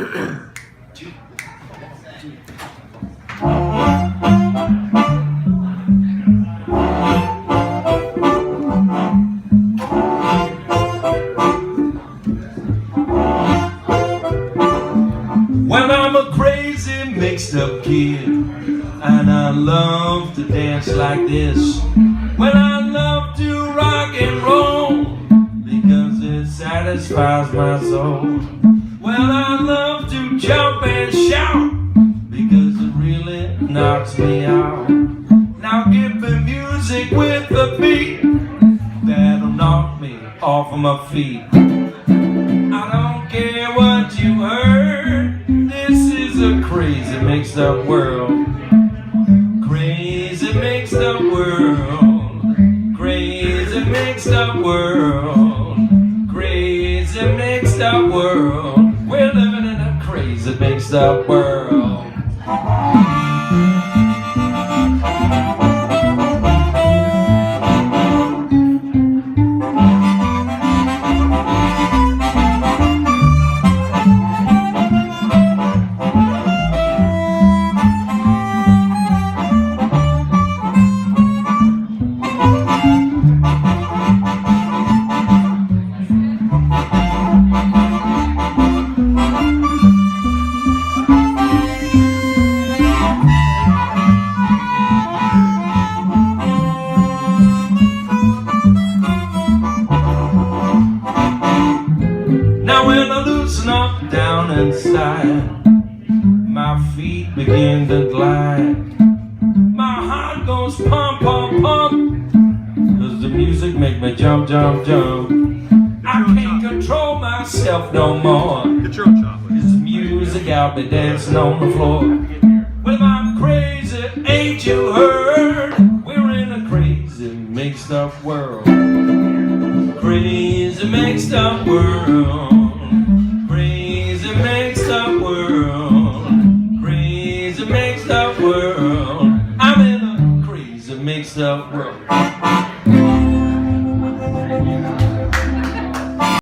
Well, I'm a crazy mixed up kid, and I love to dance like this. Well, I love to rock and roll because it satisfies my soul. Well, I love to jump and shout because it really knocks me out. Now give me music with a beat that'll knock me off of my feet. I don't care what you heard, this is a crazy mixed up world. Crazy mixed up world. Crazy mixed up world. Crazy mixed up world. We're living in a crazy mixed up world. Now when I loosen up down inside, my feet begin to glide. My heart goes pump, pump, pump, cause the music make me jump, jump, jump. I can't control myself no more, cause the music got me dancing on the floor. Well, I'm crazy, ain't you heard? We're in a crazy mixed up world. Crazy mixed up world. Crazy mixed up world. Crazy mixed up world. I'm in a crazy mixed up world.